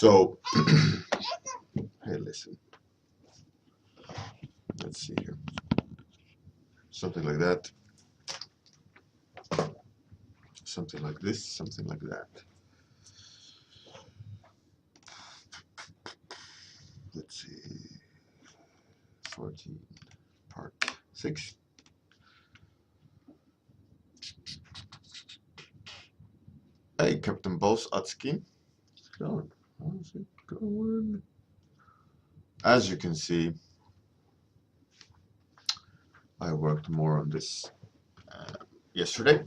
So, hey, listen. Let's see here. Something like that. Something like this. Something like that. Let's see. 14, part 6. Hey, Captain Boss Atski. How's it going? How's it going? As you can see, I worked more on this yesterday.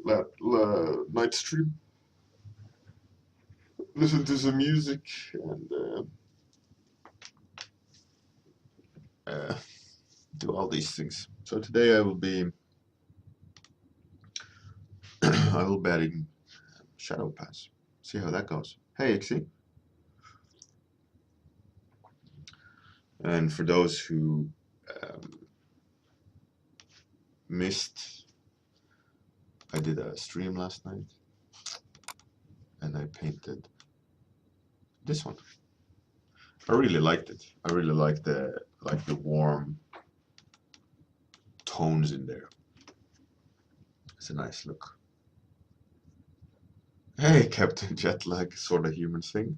Night stream. Listen to some music and do all these things. So today I will be adding Shadow Pass. See how that goes. Hey, Ixie. And for those who missed, I did a stream last night, and I painted this one. I really liked it. I really like the warm tones in there. It's a nice look. Hey, Captain Jetlag, sort of human thing.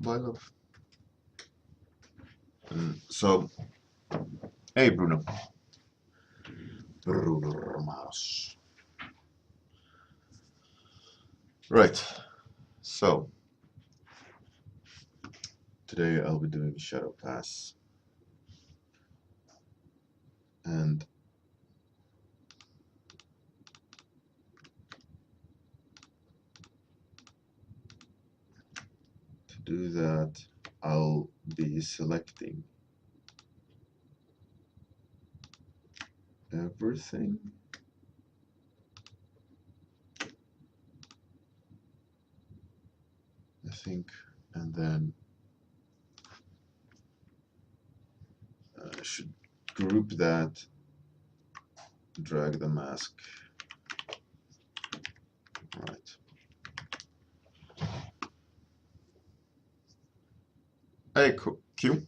My love. So, hey, Bruno. Bruno Romanos. Right. So, today I'll be doing Shadow Pass. And to do that, I'll be selecting everything. I think, and then I should group that, drag the mask. Right. Hey, Q,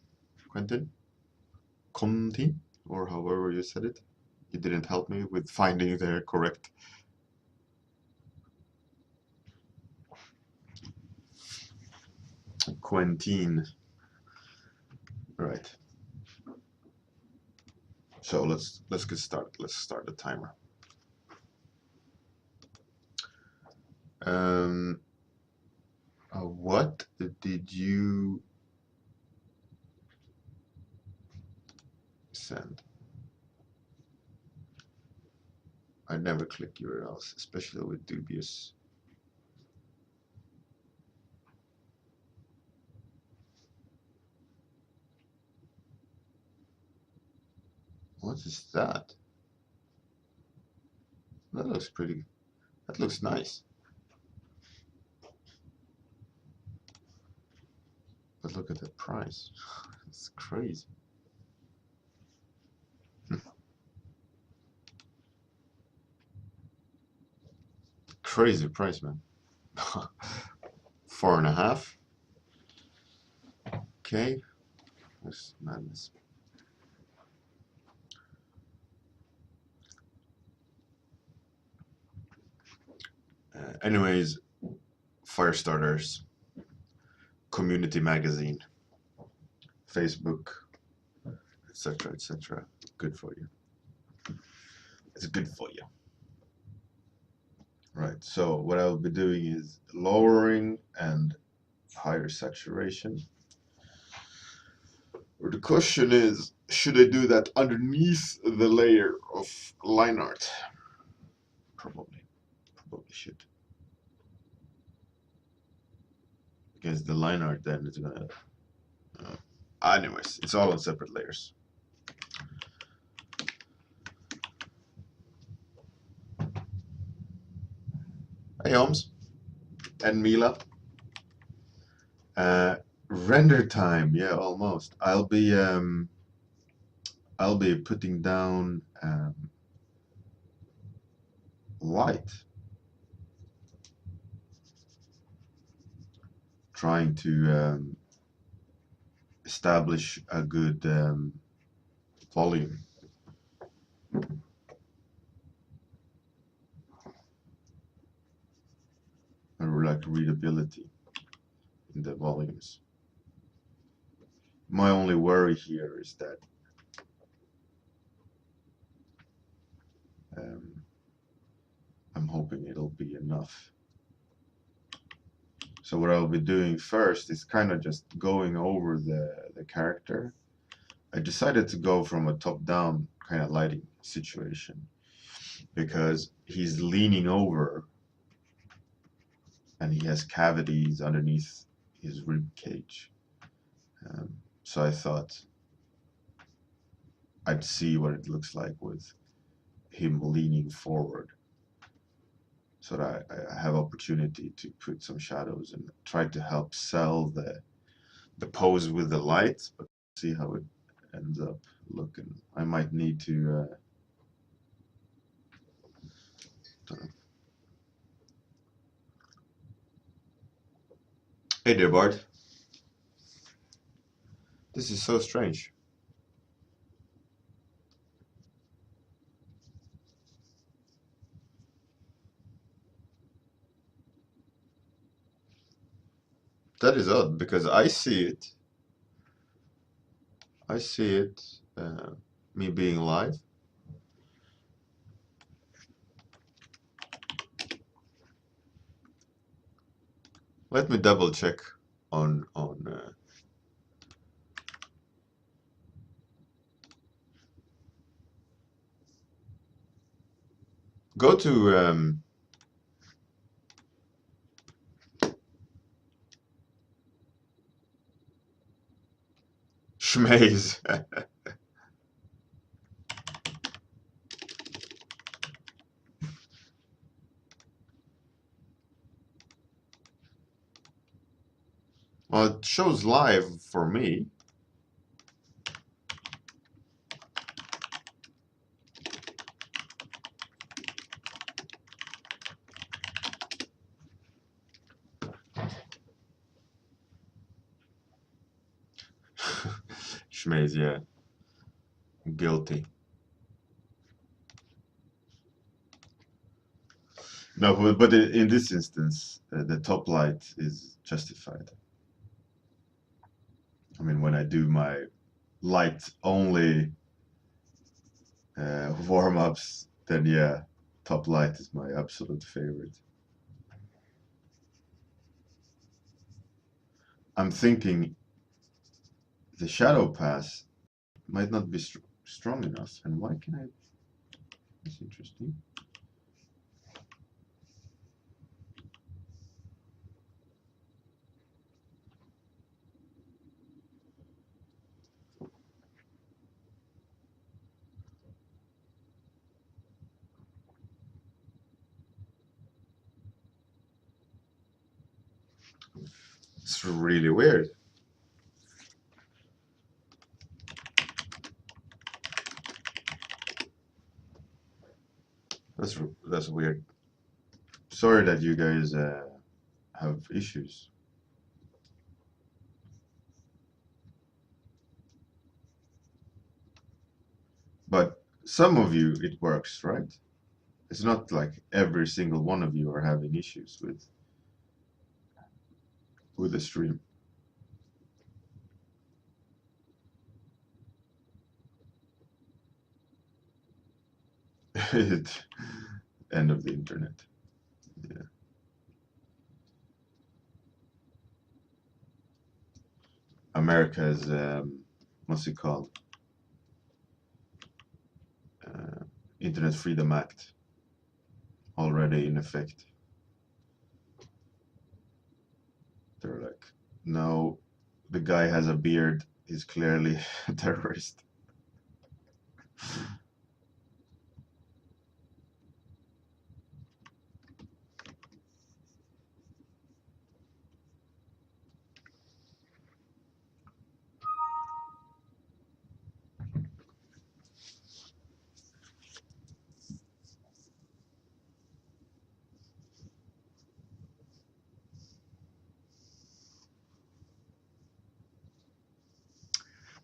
Quentin, Conti, or however you said it. You didn't help me with finding the correct. Quentin. Right. So let's get started. Let's start the timer. What did you send? I never click URLs, especially with dubious. What is that? That looks pretty. That looks nice. But look at the price. It's crazy. Crazy price, man. 4.5. Okay. That's madness. Anyways, Firestarters, community magazine, Facebook, etc., etc. Good for you. It's good for you. Right. So what I'll be doing is lowering and higher saturation. Or the question is, should I do that underneath the layer of line art? Probably should. Because the line art then is gonna. Anyways, it's all on separate layers. Hey, Holmes and Mila. Render time, yeah, almost. I'll be putting down light. trying to establish a good volume. Or like readability in the volumes. My only worry here is that I'm hoping it'll be enough. So what I'll be doing first is kind of just going over the character. I decided to go from a top-down kind of lighting situation because he's leaning over and he has cavities underneath his rib cage. So I thought I'd see what it looks like with him leaning forward, so that I have opportunity to put some shadows and try to help sell the pose with the light, but see how it ends up looking. I might need to hey there, Bart. This is so strange. That is odd because I see it. I see it, me being live. Let me double check on go to Schmaze. Well, it shows live for me. Schmaze, yeah. Guilty. No, but in this instance, the top light is justified. I mean, when I do my light only warm-ups, then yeah, top light is my absolute favorite. I'm thinking the shadow pass might not be strong enough. And why can I? That's interesting. It's really weird. That's weird. Sorry that you guys have issues. But some of you, it works, right? It's not like every single one of you are having issues with the stream. End of the internet. Yeah. America's what's it called? Internet Freedom Act already in effect. They're like, no, the guy has a beard. He's clearly a terrorist.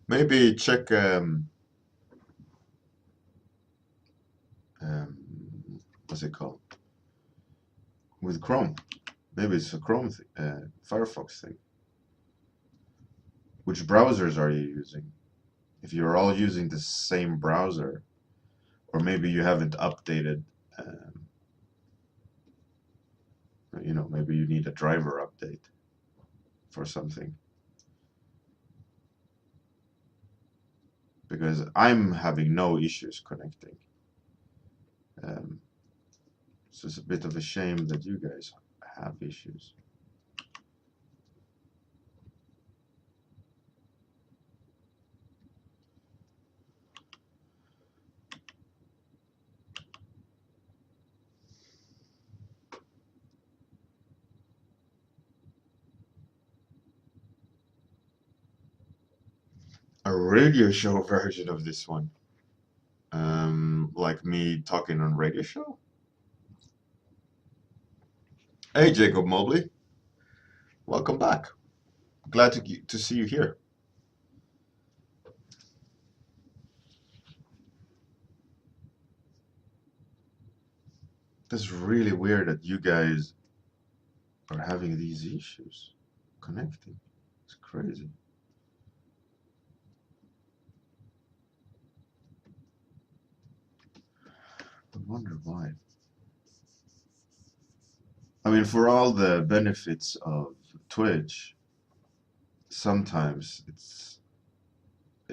Maybe check what's it called with Chrome. Maybe it's a Chrome Firefox thing. Which browsers are you using? If you're all using the same browser, or maybe you haven't updated, you know, maybe you need a driver update for something. Because I'm having no issues connecting. So it's a bit of a shame that you guys have issues. A radio show version of this one. Like me talking on radio show? Hey, Jacob Mobley. Welcome back. Glad to see you here. That's really weird that you guys are having these issues connecting. It's crazy. I wonder why. I mean, for all the benefits of Twitch, sometimes it's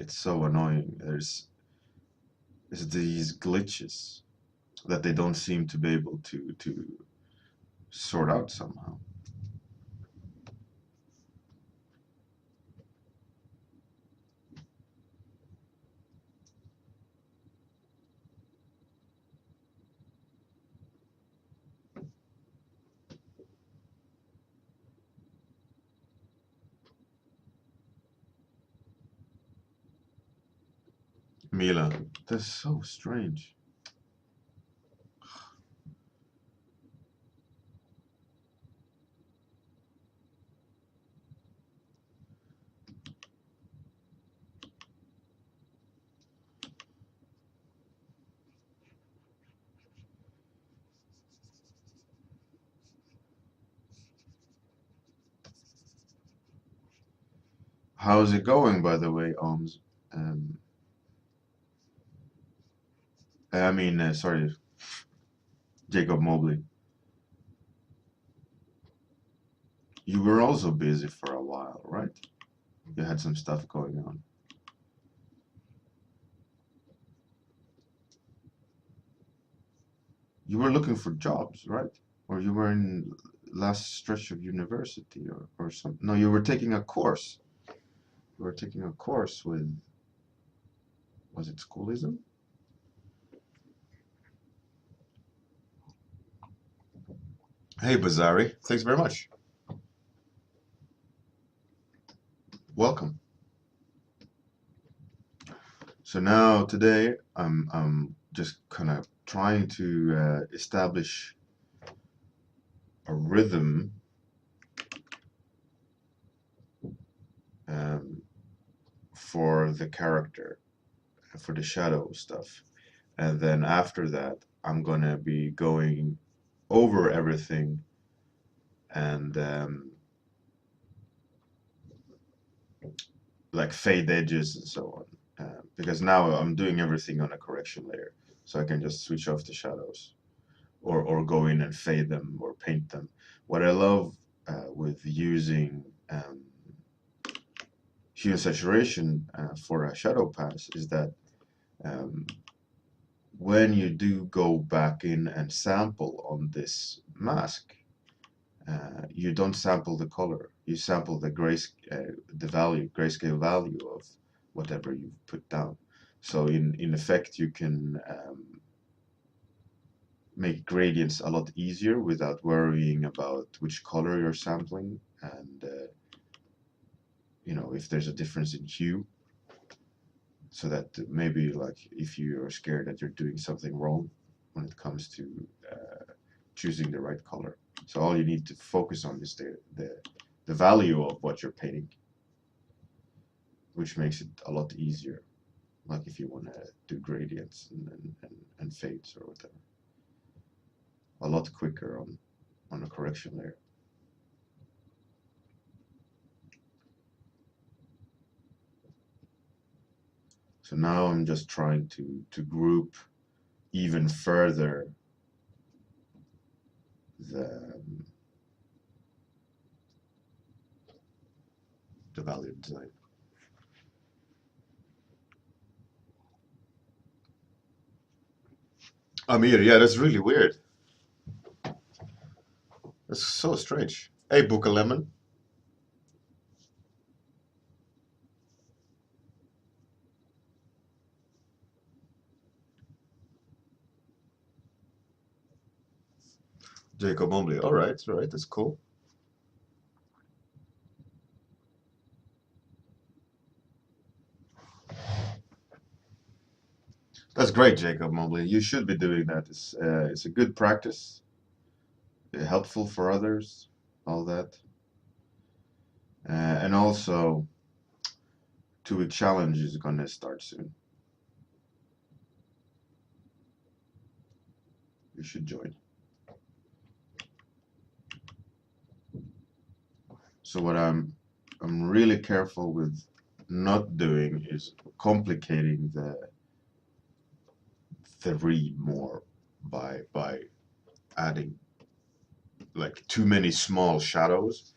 so annoying. There's these glitches that they don't seem to be able to sort out somehow. Mila, that's so strange. How's it going, by the way, Ohms? Um, sorry, Jacob Mobley. You were also busy for a while, right? You had some stuff going on. You were looking for jobs, right? Or you were in last stretch of university or something. No, you were taking a course. You were taking a course with, was it schoolism? Hey, Bazari. Thanks very much. Welcome. So now today I'm just kind of trying to establish a rhythm for the character, for the shadow stuff. And then after that, I'm gonna be going over everything and like fade edges and so on. Because now I'm doing everything on a correction layer, so I can just switch off the shadows or go in and fade them or paint them. What I love with using hue and saturation for a shadow pass is that when you do go back in and sample on this mask, you don't sample the color. You sample the grayscale value of whatever you've put down. So in effect, you can make gradients a lot easier without worrying about which color you're sampling and you know, if there's a difference in hue. So that maybe like if you're scared that you're doing something wrong when it comes to choosing the right color. So all you need to focus on is the value of what you're painting. which makes it a lot easier. Like if you want to do gradients and fades or whatever, a lot quicker on a correction layer. So now I'm just trying to group even further the value design. Amir, yeah, that's really weird. That's so strange. Hey, Book a Lemon. Jacob Omley. All right, that's cool. That's great, Jacob Mobley. You should be doing that. It's a good practice, helpful for others, all that. And also, 2-week challenge is gonna start soon. You should join. So what I'm really careful with not doing is complicating the read more by adding like too many small shadows.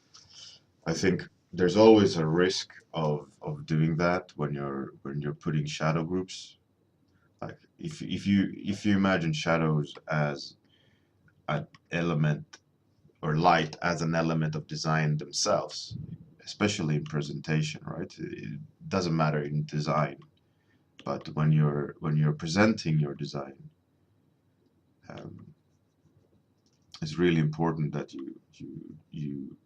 I think there's always a risk of doing that when you're putting shadow groups. Like if you imagine shadows as an element or light as an element of design themselves, especially in presentation, right? It doesn't matter in design, but when you're presenting your design, it's really important that you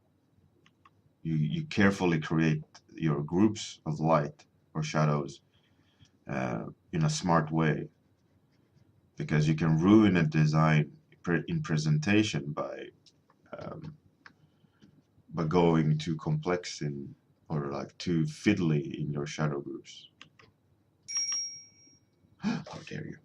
carefully create your groups of light or shadows in a smart way, because you can ruin a design in presentation by going too complex or like too fiddly in your shadow groups. How dare you?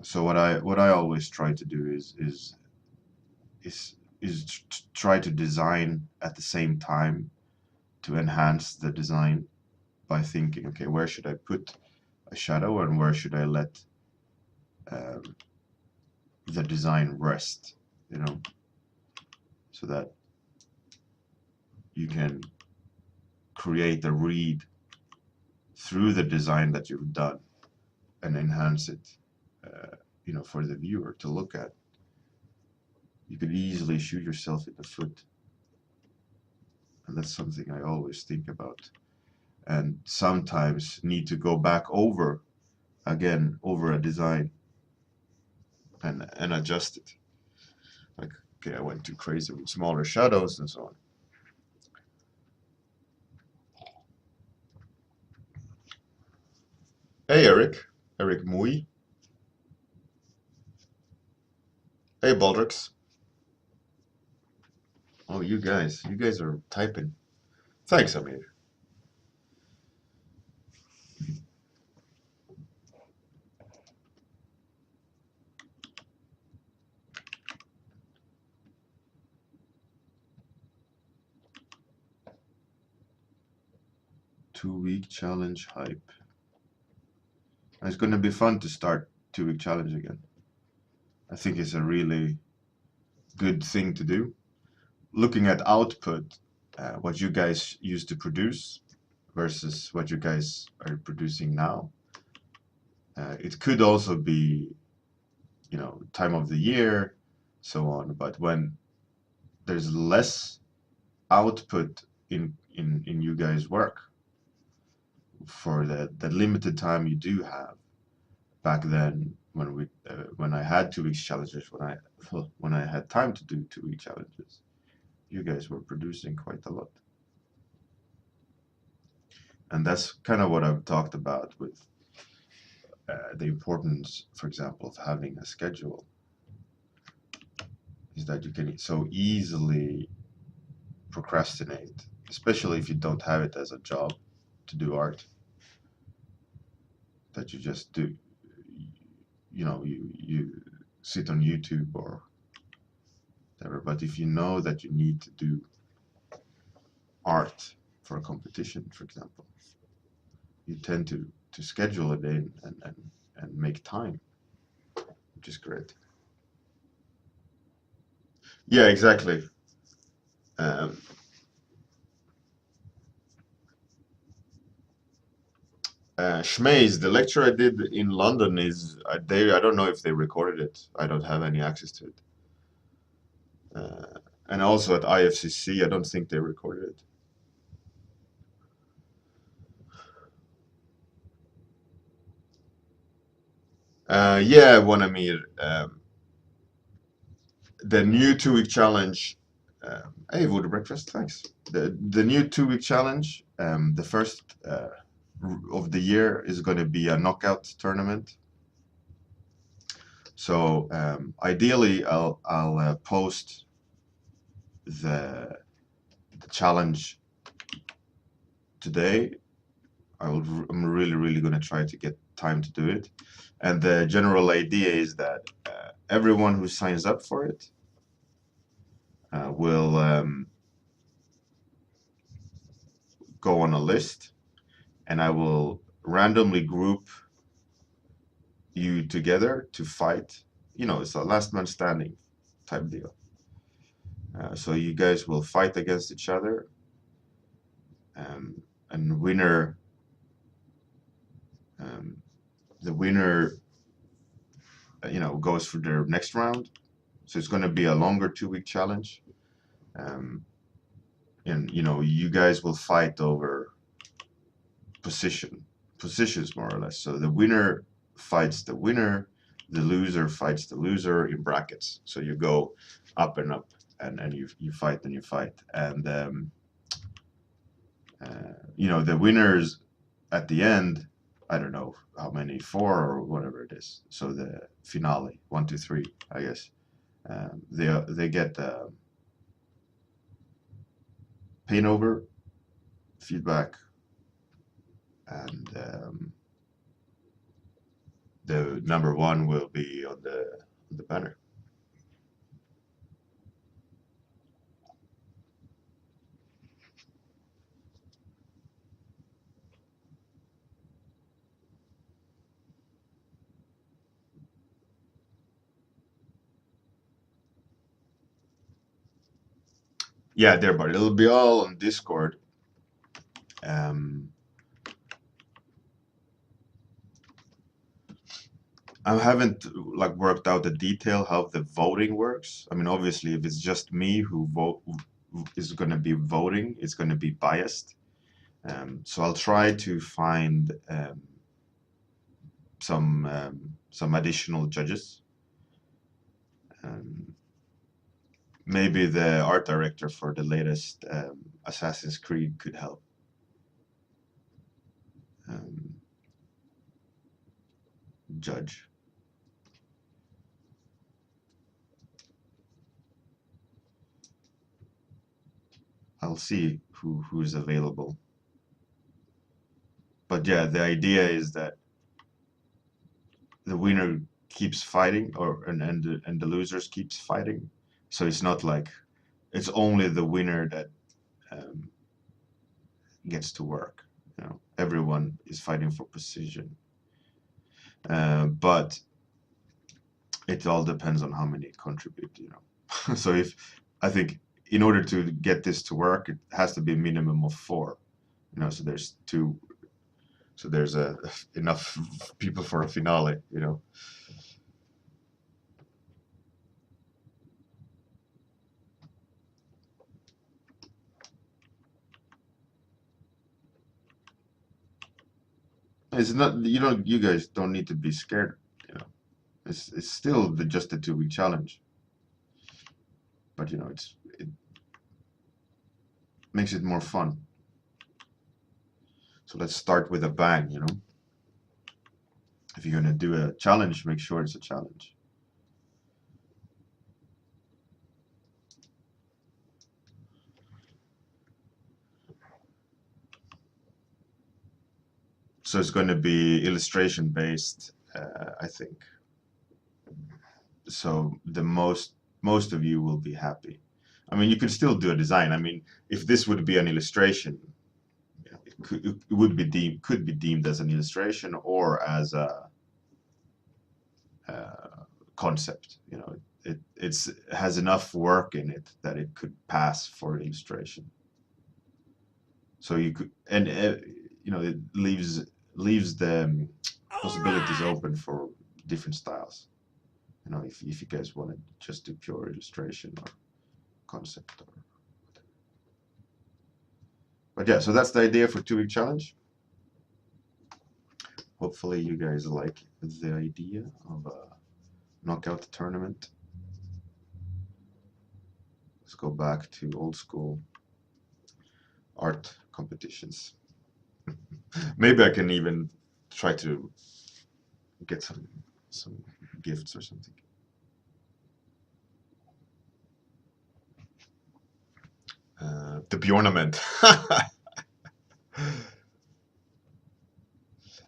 So what I always try to do is try to design at the same time to enhance the design by thinking, okay, where should I put a shadow and where should I let the design rest, so that you can create a read through the design that you've done and enhance it, for the viewer to look at. You could easily shoot yourself in the foot, and that's something I always think about, and sometimes need to go back over a design and adjust it. Like, okay, I went too crazy with smaller shadows and so on. Hey, Eric Mui. Hey, Baldrix. Oh, you guys are typing. Thanks, Amir. Two-week challenge hype. It's going to be fun to start 2-week challenge again. I think it's a really good thing to do. Looking at output, what you guys used to produce versus what you guys are producing now. It could also be, time of the year, so on. But when there's less output in you guys' work for the limited time you do have, back then when I had 2 weeks challenges, when I had time to do 2-week challenges, you guys were producing quite a lot. And that's kind of what I've talked about with the importance, for example, of having a schedule, is that you can so easily procrastinate, especially if you don't have it as a job to do art, that you just do, you know, you sit on YouTube or whatever. But if you know that you need to do art for a competition, for example, you tend to schedule it in and make time, which is great. Yeah, exactly. Schmaze, the lecture I did in London is I don't know if they recorded it. I don't have any access to it. And also at IFCC, I don't think they recorded it. Yeah, Wanamir. The new 2-week challenge. Hey, Wood Breakfast, thanks. The new 2-week challenge. The first of the year is going to be a knockout tournament. So ideally, I'll post the challenge today. I'm really going to try to get time to do it. And the general idea is that everyone who signs up for it will go on a list, and I will randomly group you together to fight. You know, it's a last man standing type deal. So you guys will fight against each other, and the winner, you know, goes for their next round. So it's going to be a longer 2-week challenge, and you know, you guys will fight over positions more or less. So the winner fights the winner, the loser fights the loser in brackets. So you go up and up, and you fight and you fight, and you know, the winners at the end, I don't know how many, 4 or whatever it is. So the finale, 1, 2, 3, I guess. They get paint over, feedback, and the number 1 will be on the banner. Yeah, there, but it'll be all on Discord. I haven't like worked out the detail how the voting works. I mean, obviously, if it's just me who is going to be voting, it's going to be biased. So I'll try to find some additional judges. Maybe the art director for the latest Assassin's Creed could help. Judge. I'll see who's available. But yeah, the idea is that the winner keeps fighting, and the losers keeps fighting. So it's not like it's only the winner that gets to work. You know, everyone is fighting for position, but it all depends on how many contribute. You know, so I think in order to get this to work, it has to be a minimum of 4. You know, so there's 2. So there's enough people for a finale. You know. It's not, you guys don't need to be scared, you know. It's still just a 2-week challenge. But you know, it makes it more fun. So let's start with a bang, you know. If you're gonna do a challenge, make sure it's a challenge. So it's going to be illustration based, I think. So the most of you will be happy. I mean, you could still do a design. I mean, if this would be an illustration, it would be deemed as an illustration or as a concept. You know, it has enough work in it that it could pass for illustration. So you could, and you know, it leaves the possibilities open for different styles. You know, if you guys want to just do pure illustration or concept or whatever. But yeah, so that's the idea for 2-week challenge. Hopefully you guys like the idea of a knockout tournament. Let's go back to old school art competitions. Maybe I can even try to get some gifts or something. The Bjornament.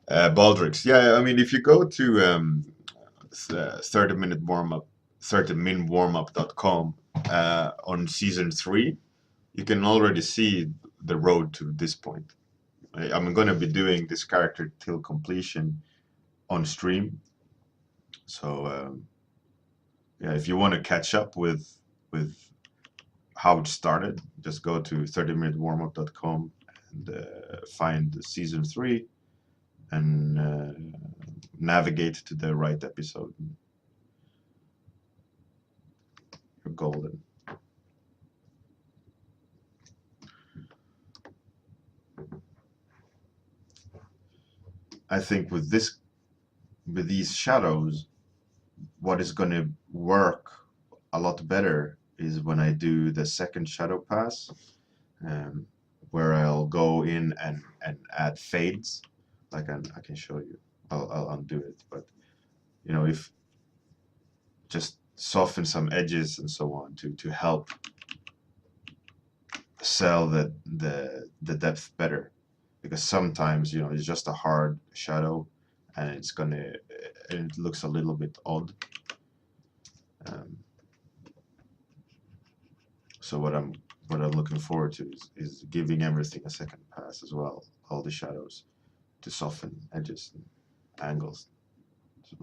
Baldrix. Yeah, I mean, if you go to 30-minute warmup, 30minwarmup.com on season 3, you can already see the road to this point. I'm going to be doing this character till completion on stream. So yeah, if you want to catch up with how it started, just go to 30minutwarmup.com and find season 3 and navigate to the right episode. You're golden. I think with these shadows, what is going to work a lot better is when I do the second shadow pass, where I'll go in and add fades. Like I can show you. I'll undo it, but you know, if just soften some edges and so on to help sell the depth better, because sometimes, you know, it's just a hard shadow and it looks a little bit odd. So what I'm looking forward to is giving everything a second pass as well, all the shadows, to soften edges and angles. So.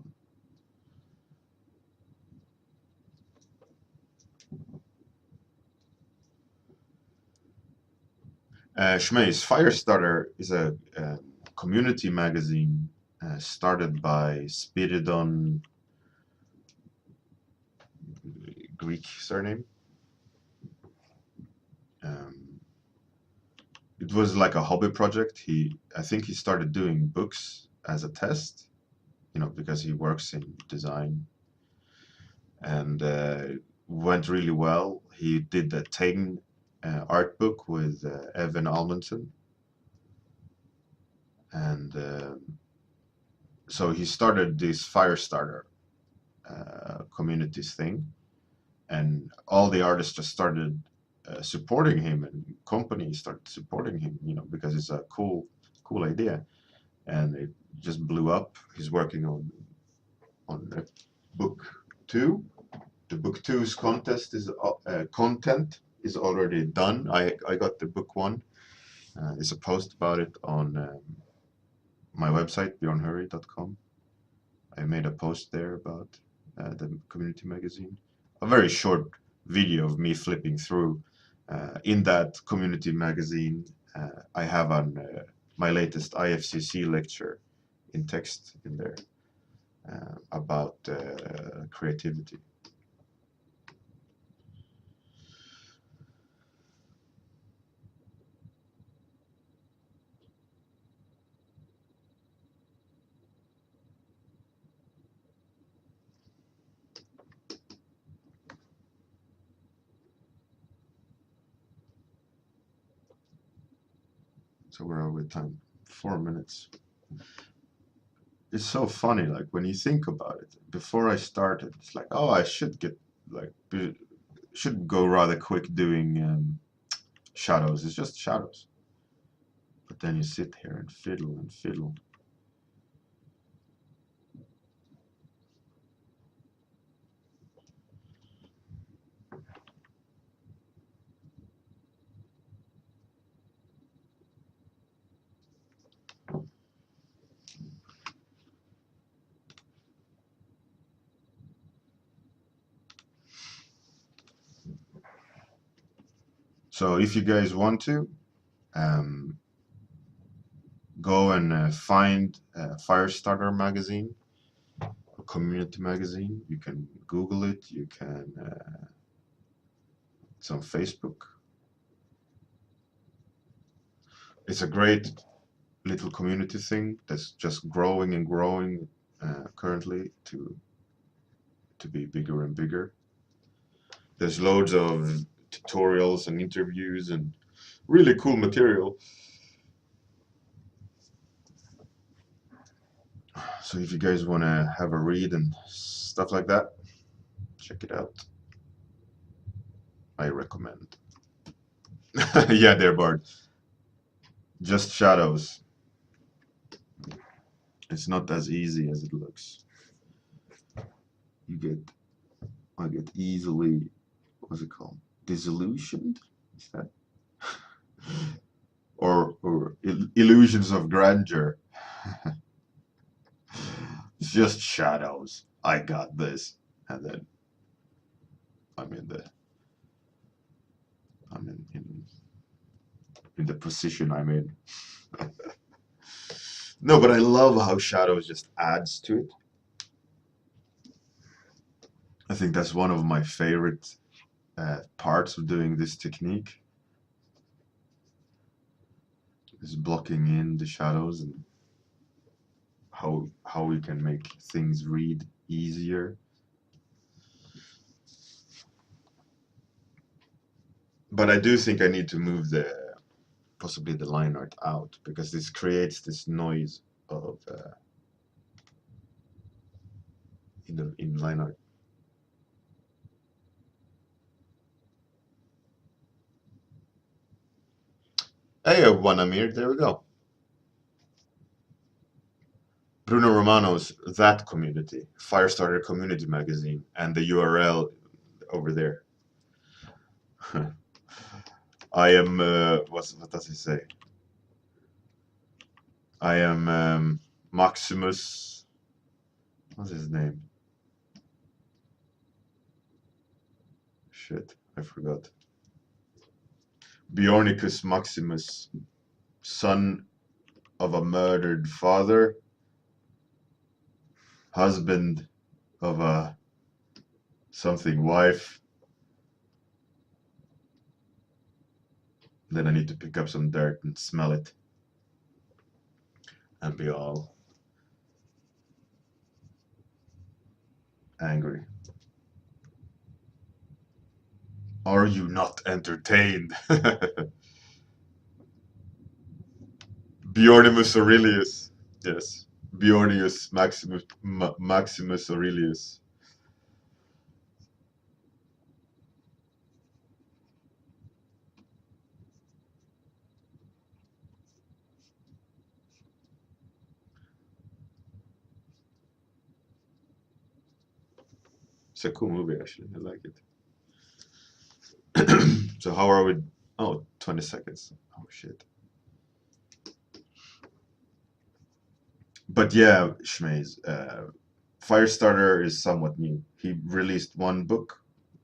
Schmeiss Firestarter is a community magazine started by Spiridon, Greek surname. It was like a hobby project. I think he started doing books as a test, you know, because he works in design, and went really well. He did the Taken art book with Evan Almondson, and so he started this Firestarter communities thing, and all the artists just started supporting him, and companies started supporting him, you know, because it's a cool idea, and it just blew up. He's working on book 2. The book 2's contest is content is already done. I got the book 1. There's a post about it on my website, bjornhurri.com. I made a post there about the community magazine. A very short video of me flipping through. In that community magazine, I have on my latest IFCC lecture in text in there about creativity. So where are we time? 4 minutes. It's so funny, like when you think about it. Before I started, it's like, oh, I should get like should go rather quick doing shadows. It's just shadows. But then you sit here and fiddle and fiddle. So if you guys want to, go and find Firestarter magazine, a community magazine. You can Google it. You can. It's on Facebook. It's a great little community thing that's just growing and growing currently to be bigger and bigger. There's loads of tutorials and interviews and really cool material. So if you guys want to have a read and stuff like that, check it out. I recommend. Yeah, there, Bard. Just shadows. It's not as easy as it looks. I get easily, what's it called? Disillusioned? Is that? or illusions of grandeur. It's just shadows. I got this. And then I'm in the position I'm in. No, but I love how shadows just adds to it. I think that's one of my favorite parts of doing this technique, is blocking in the shadows and how we can make things read easier. But I do think I need to move possibly the line art out, because this creates this noise of in line art. Hey, one Amir, there we go. Bruno Romano's That Community, Firestarter Community Magazine, and the URL over there. I am, what does he say? I am Maximus, what's his name? Shit, I forgot. Bjornicus Maximus, son of a murdered father, husband of a something wife. Then I need to pick up some dirt and smell it and be all angry. Are you not entertained? Bjornimus Aurelius. Yes. Bjornius Maximus Aurelius. It's a cool movie, actually. I like it. So how are we? Oh, 20 seconds. Oh, shit. But yeah, Schmaze, Firestarter is somewhat new. He released one book.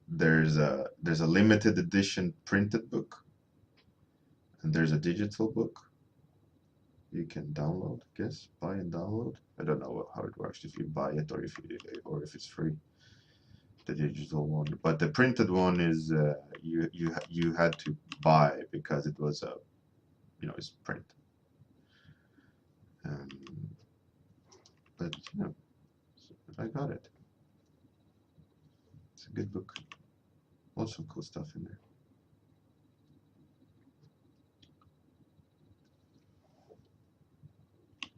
There's a limited edition printed book, and there's a digital book you can download, I guess, buy and download. I don't know how it works, if you buy it or if it's free, the digital one. But the printed one is you had to buy, because it was it's print. But I got it. It's a good book. Lots of cool stuff in there.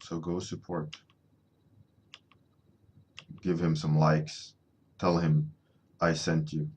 So go support. Give him some likes. Tell him I sent you.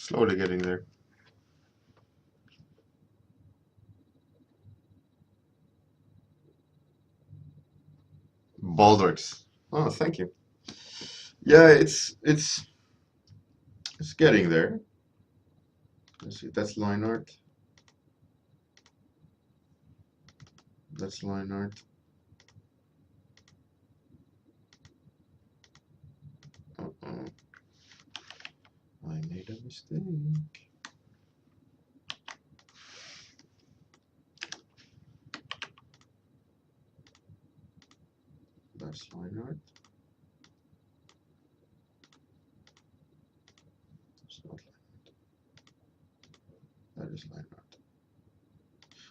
Slowly getting there. Baldricks. Oh, thank you. Yeah, it's getting there. Let's see, that's line art. That's line art. Uh-oh. I made a mistake. That's line art. It's not line art. That is line art.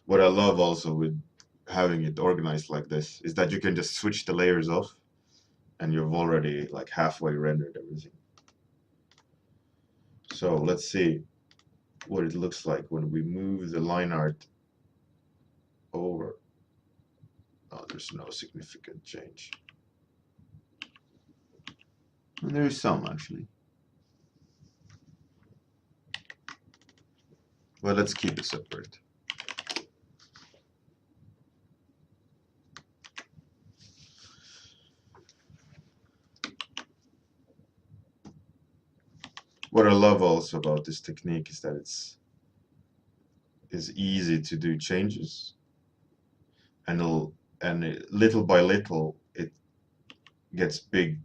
What I love also with having it organized like this is that you can just switch the layers off and you've already like halfway rendered everything. So let's see what it looks like when we move the line art over. Oh, there's no significant change. And there is some actually. Well, let's keep it separate. What I love also about this technique is that it's easy to do changes, and little by little it gets big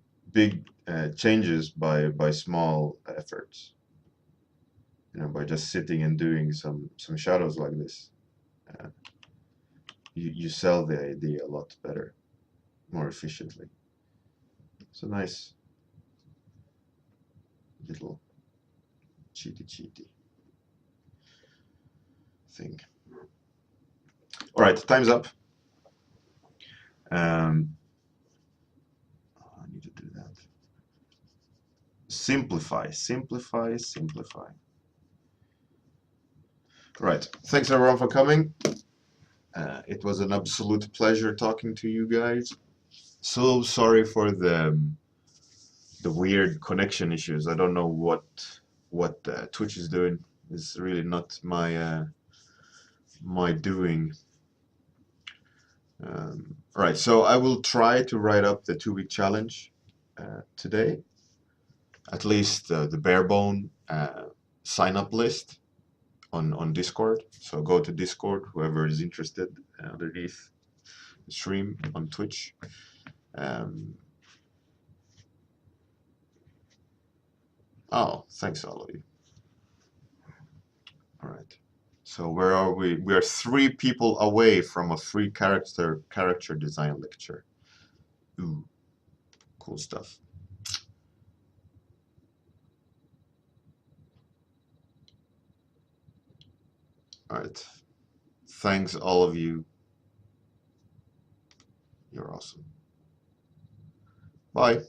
changes by small efforts. You know, by just sitting and doing some shadows like this, you sell the idea a lot better, more efficiently. It's a nice little cheaty thing. All right, time's up. I need to do that. Simplify. Right. Thanks everyone for coming. It was an absolute pleasure talking to you guys. So sorry for the weird connection issues. I don't know what Twitch is doing. It's really not my my doing. Right. So I will try to write up the 2-week challenge today. At least the bare bone sign up list on Discord. So go to Discord, whoever is interested, underneath the stream on Twitch. Oh, thanks all of you. All right. So where are we? We are 3 people away from a free character design lecture. Ooh, cool stuff. All right. Thanks all of you. You're awesome. Bye.